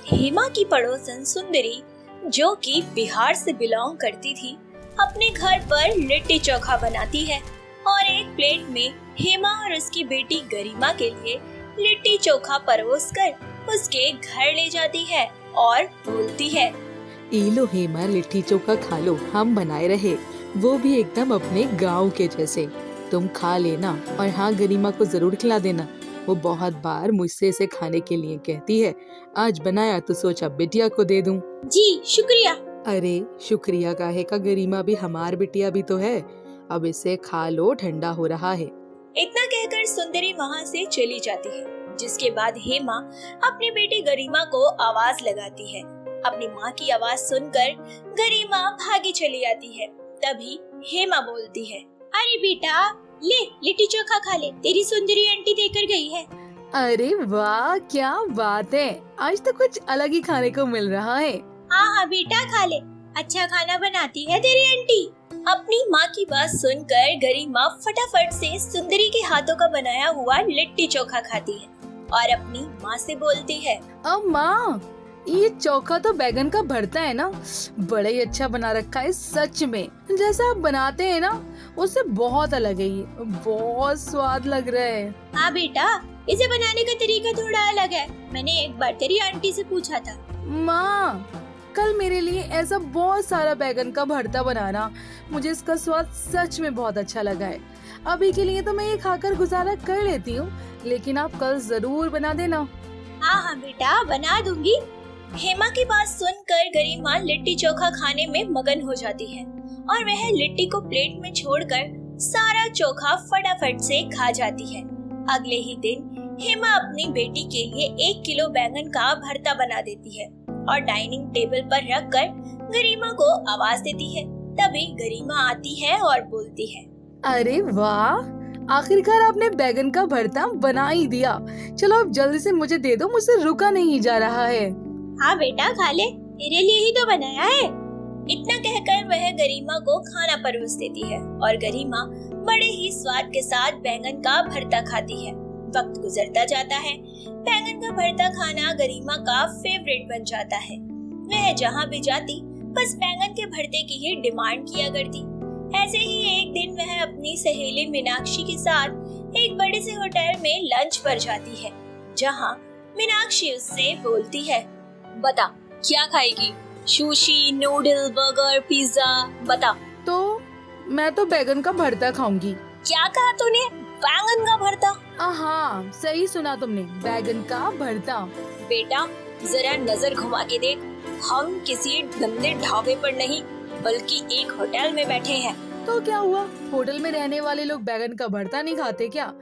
हेमा की पड़ोसन सुंदरी, जो कि बिहार से बिलोंग करती थी, अपने घर पर लिट्टी चोखा बनाती है और एक प्लेट में हेमा और उसकी बेटी गरिमा के लिए लिट्टी चोखा परोसकर उसके घर ले जाती है और बोलती है, ए लो हेमा, लिट्टी चोखा खा लो, हम बनाए रहे, वो भी एकदम अपने गांव के जैसे। तुम खा लेना और हाँ, गरिमा को जरूर खिला देना। वो बहुत बार मुझसे इसे खाने के लिए कहती है। आज बनाया तो सोचा बिटिया को दे दूं। जी शुक्रिया। अरे शुक्रिया काहे का, गरिमा भी हमार बिटिया भी तो है। अब इसे खा लो, ठंडा हो रहा है। इतना कहकर सुंदरी वहाँ से चली जाती है, जिसके बाद हेमा अपनी बेटी गरिमा को आवाज लगाती है। अपनी माँ की आवाज सुनकर गरिमा भागी चली आती है। तभी हेमा बोलती है, अरे बेटा, ले लिट्टी चोखा खा ले, तेरी सुंदरी आंटी देकर गई है। अरे वाह, क्या बात है, आज तो कुछ अलग ही खाने को मिल रहा है। हाँ हाँ बेटा, खा ले, अच्छा खाना बनाती है तेरी आंटी। अपनी माँ की बात सुनकर गरिमा फटाफट से सुंदरी के हाथों का बनाया हुआ लिट्टी चोखा खाती है और अपनी माँ से बोलती है, अब माँ, ये चोखा तो बैगन का भरता है ना, बड़ा ही अच्छा बना रखा है सच में। जैसा आप बनाते हैं ना, उससे बहुत अलग है, ये बहुत स्वाद लग रहा है। हाँ बेटा, इसे बनाने का तरीका थोड़ा अलग है। मैंने एक बार तेरी आंटी से पूछा था। माँ, कल मेरे लिए ऐसा बहुत सारा बैगन का भरता बनाना, मुझे इसका स्वाद सच में बहुत अच्छा लगा है। अभी के लिए तो मैं ये खाकर गुजारा कर लेती हूँ, लेकिन आप कल जरूर बना देना। हाँ हाँ बेटा, बना दूंगी। हेमा की बात सुनकर गरिमा लिट्टी चोखा खाने में मगन हो जाती है और वह लिट्टी को प्लेट में छोड़कर सारा चोखा फटाफट से खा जाती है। अगले ही दिन हेमा अपनी बेटी के लिए 1 किलो बैंगन का भरता बना देती है और डाइनिंग टेबल पर रखकर गरिमा को आवाज देती है। तभी गरिमा आती है और बोलती है, अरे वाह, आखिरकार आपने बैगन का भरता बना ही दिया। चलो अब जल्दी से मुझे दे दो, मुझसे रुका नहीं जा रहा है। हाँ बेटा, खा ले, तेरे लिए ही तो बनाया है। इतना कहकर वह गरिमा को खाना परोस देती है और गरिमा बड़े ही स्वाद के साथ बैंगन का भरता खाती है। वक्त गुजरता जाता है, बैंगन का भरता खाना गरिमा का फेवरेट बन जाता है। वह जहाँ भी जाती बस बैंगन के भरते की ही डिमांड किया करती। ऐसे ही एक दिन वह अपनी सहेली मीनाक्षी के साथ एक बड़े से होटल में लंच पर जाती है, जहाँ मीनाक्षी उससे बोलती है, बता क्या खाएगी? सुशी, नूडल, बर्गर, पिज्जा, बता। तो मैं तो बैगन का भरता खाऊंगी। क्या कहा तूने? बैंगन का भरता? हाँ, सही सुना तुमने, बैगन का भरता। बेटा जरा नजर घुमा के देख, हम किसी गंदे ढाबे पर नहीं बल्कि एक होटल में बैठे हैं। तो क्या हुआ, होटल में रहने वाले लोग बैगन का भरता नहीं खाते क्या?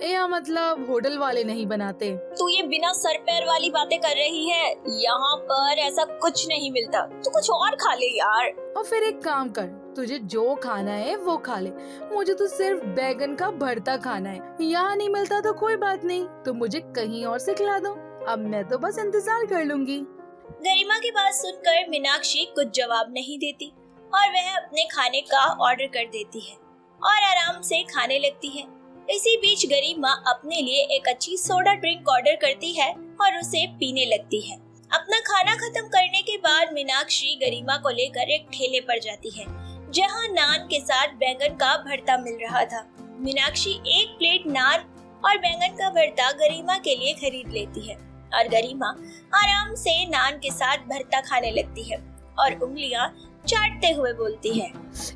या मतलब होटल वाले नहीं बनाते? तू ये बिना सर पैर वाली बातें कर रही है, यहाँ पर ऐसा कुछ नहीं मिलता, तू कुछ और खा ले यार। और फिर एक काम कर, तुझे जो खाना है वो खा ले, मुझे तो सिर्फ बैगन का भरता खाना है। यहाँ नहीं मिलता तो कोई बात नहीं, तो मुझे कहीं और से खिला दो, अब मैं तो बस इंतजार कर लूंगी। गरिमा की बात सुनकर मीनाक्षी कुछ जवाब नहीं देती और वह अपने खाने का ऑर्डर कर देती है और आराम से खाने लगती है। इसी बीच गरिमा अपने लिए एक अच्छी सोडा ड्रिंक ऑर्डर करती है और उसे पीने लगती है। अपना खाना खत्म करने के बाद मीनाक्षी गरिमा को लेकर एक ठेले पर जाती है, जहां नान के साथ बैंगन का भरता मिल रहा था। मीनाक्षी एक प्लेट नान और बैंगन का भरता गरिमा के लिए खरीद लेती है और गरिमा आराम से नान के साथ भरता खाने लगती है और उंगलियां चाटते हुए बोलती है,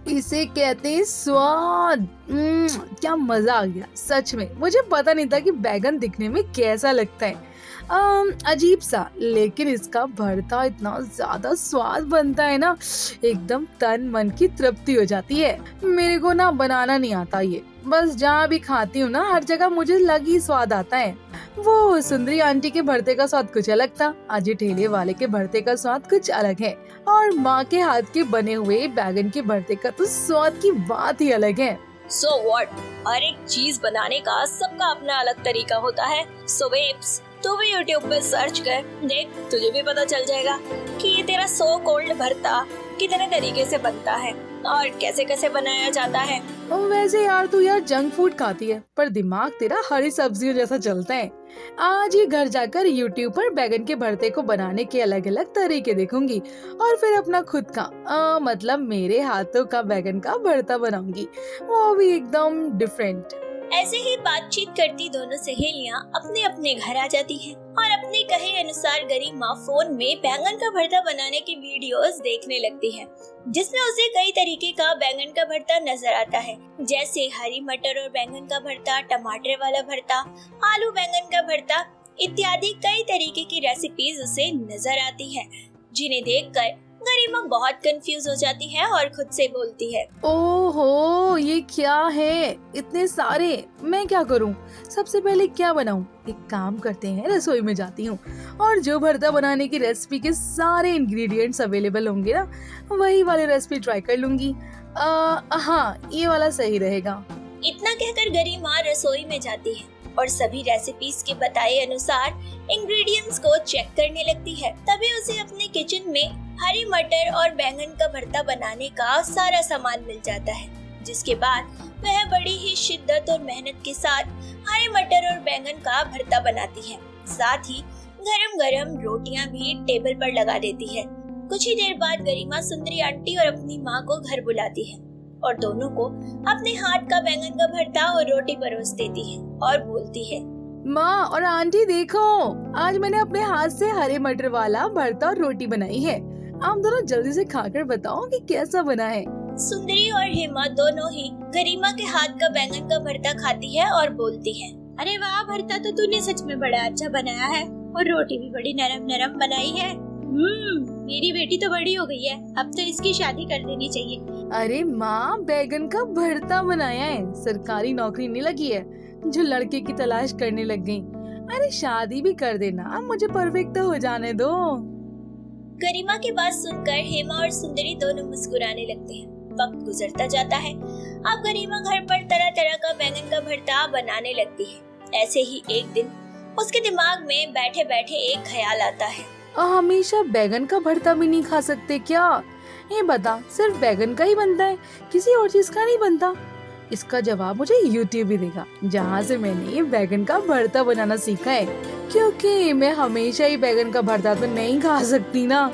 इसे कहते हैं स्वाद। क्या मजा आ गया सच में। मुझे पता नहीं था कि बैगन दिखने में कैसा लगता है, अजीब सा, लेकिन इसका भरता इतना ज्यादा स्वाद बनता है ना, एकदम तन मन की तृप्ति हो जाती है। मेरे को ना बनाना नहीं आता ये, बस जहाँ भी खाती हूँ ना, हर जगह मुझे लगी स्वाद आता है। वो सुंदरी आंटी के भरते का स्वाद कुछ अलग था, आज ये ठेले वाले के भरते का स्वाद कुछ अलग है, और माँ के हाथ के बने हुए बैगन के भरते का तो स्वाद की बात ही अलग है। So what? हर एक चीज बनाने का सबका अपना अलग तरीका होता है। So babes, तू भी YouTube पे सर्च कर देख, तुझे भी पता चल जाएगा कि ये तेरा सो कोल्ड भरता कितने तरीके से बनता है और कैसे कैसे बनाया जाता है। और वैसे यार तू यार जंक फूड खाती है पर दिमाग तेरा हरी सब्जियों जैसा चलता है। आज ही घर जाकर YouTube पर बैगन के भरते को बनाने के अलग अलग तरीके देखूंगी और फिर अपना खुद का मतलब मेरे हाथों का बैगन का भरता बनाऊंगी, वो भी एकदम डिफरेंट। ऐसे ही बातचीत करती दोनों सहेलियां अपने अपने घर आ जाती हैं और अपने कहे अनुसार गरिमा फोन में बैंगन का भरता बनाने की वीडियोस देखने लगती है, जिसमें उसे कई तरीके का बैंगन का भरता नजर आता है, जैसे हरी मटर और बैंगन का भरता, टमाटर वाला भरता, आलू बैंगन का भरता इत्यादि कई तरीके की रेसिपीज उसे नजर आती है, जिन्हें देखकर गरिमा बहुत कंफ्यूज हो जाती है और खुद से बोलती है, ओहो ये क्या है, इतने सारे, मैं क्या करूं? सबसे पहले क्या बनाऊं? एक काम करते हैं, रसोई में जाती हूँ और जो भरता बनाने की रेसिपी के सारे इंग्रेडिएंट्स अवेलेबल होंगे ना, वही वाली रेसिपी ट्राई कर लूंगी। हाँ ये वाला सही रहेगा। इतना कहकर गरिमा रसोई में जाती है और सभी रेसिपीज के बताए अनुसार इंग्रेडिएंट्स को चेक करने लगती है। तभी उसे अपने किचन में हरी मटर और बैंगन का भरता बनाने का सारा सामान मिल जाता है, जिसके बाद वह बड़ी ही शिद्दत और मेहनत के साथ हरे मटर और बैंगन का भरता बनाती है। साथ ही गरम गरम रोटियां भी टेबल पर लगा देती है। कुछ ही देर बाद गरिमा सुंदरी आंटी और अपनी माँ को घर बुलाती है और दोनों को अपने हाथ का बैंगन का भरता और रोटी परोस देती है और बोलती है, माँ और आंटी देखो, आज मैंने अपने हाथ से हरे मटर वाला भरता और रोटी बनाई है। आप दोनों जल्दी से खाकर बताओ कि कैसा बना है। सुंदरी और हेमा दोनों ही गरिमा के हाथ का बैंगन का भरता खाती है और बोलती है, अरे वाह, भरता तो तूने सच में बड़ा अच्छा बनाया है और रोटी भी बड़ी नरम नरम बनाई है। मेरी बेटी तो बड़ी हो गई है, अब तो इसकी शादी कर देनी चाहिए। अरे माँ, बैगन का भरता बनाया है, सरकारी नौकरी नहीं लगी है जो लड़के की तलाश करने लग गई। अरे शादी भी कर देना, मुझे परफेक्ट तो हो जाने दो। गरिमा की बात सुनकर हेमा और सुंदरी दोनों मुस्कुराने लगते हैं। वक्त गुजरता जाता है। अब गरिमा घर पर तरह तरह का बैंगन का भरता बनाने लगती है। ऐसे ही एक दिन उसके दिमाग में बैठे बैठे एक ख्याल आता है, हमेशा बैगन का भरता भी नहीं खा सकते क्या? ये बता, सिर्फ बैगन का ही बनता है, किसी और चीज का नहीं बनता? इसका जवाब मुझे YouTube ही देगा, जहाँ से मैंने बैगन का भरता बनाना सीखा है। क्योंकि मैं हमेशा ही बैगन का भरता तो नहीं खा सकती ना,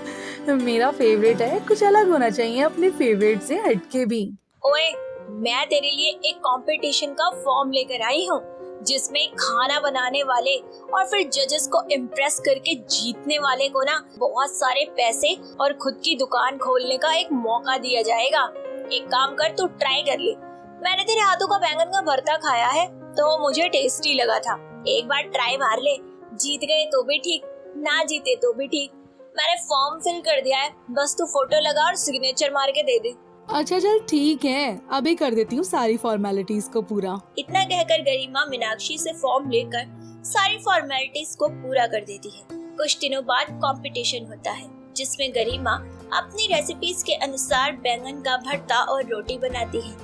मेरा फेवरेट है, कुछ अलग होना चाहिए अपने फेवरेट से हटके भी। ओए, मैं तेरे लिए एक कंपटीशन का फॉर्म लेकर आई हूँ, जिसमें खाना बनाने वाले और फिर जजेस को इम्प्रेस करके जीतने वाले को ना बहुत सारे पैसे और खुद की दुकान खोलने का एक मौका दिया जाएगा। एक काम कर, तू ट्राई कर ले। मैंने तेरे हाथों का बैंगन का भरता खाया है तो मुझे टेस्टी लगा था। एक बार ट्राई मार ले, जीत गए तो भी ठीक, ना जीते तो भी ठीक। मैंने फॉर्म फिल कर दिया है, बस तू फोटो लगा और सिग्नेचर मार के दे दे। अच्छा चल ठीक है, अभी कर देती हूँ सारी फॉर्मेलिटीज को पूरा। इतना कहकर गरिमा मीनाक्षी से फॉर्म लेकर सारी फॉर्मेलिटीज को पूरा कर देती है। कुछ दिनों बाद कंपटीशन होता है, जिसमें गरिमा अपनी रेसिपीज के अनुसार बैंगन का भरता और रोटी बनाती है,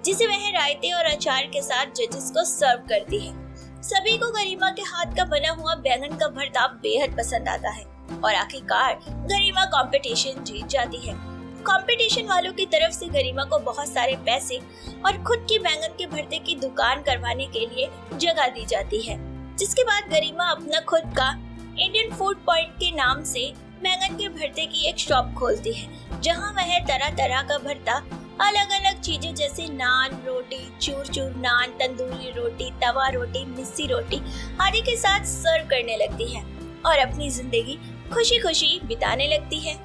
जिसे वह रायते और अचार के साथ जजेस को सर्व करती है। सभी को गरिमा के हाथ का बना हुआ बैंगन का भरता बेहद पसंद आता है और आखिरकार गरिमा कंपटीशन जीत जाती है। कंपटीशन वालों की तरफ से गरिमा को बहुत सारे पैसे और खुद की बैंगन के भरते की दुकान करवाने के लिए जगह दी जाती है, जिसके बाद गरिमा अपना खुद का इंडियन फूड पॉइंट के नाम से बैंगन के भरते की एक शॉप खोलती है, जहां वह तरह तरह का भरता अलग अलग चीजें जैसे नान, रोटी, चूर चूर नान, तंदूरी रोटी, तवा रोटी, मिस्सी रोटी आदि के साथ सर्व करने लगती है और अपनी जिंदगी खुशी खुशी बिताने लगती है।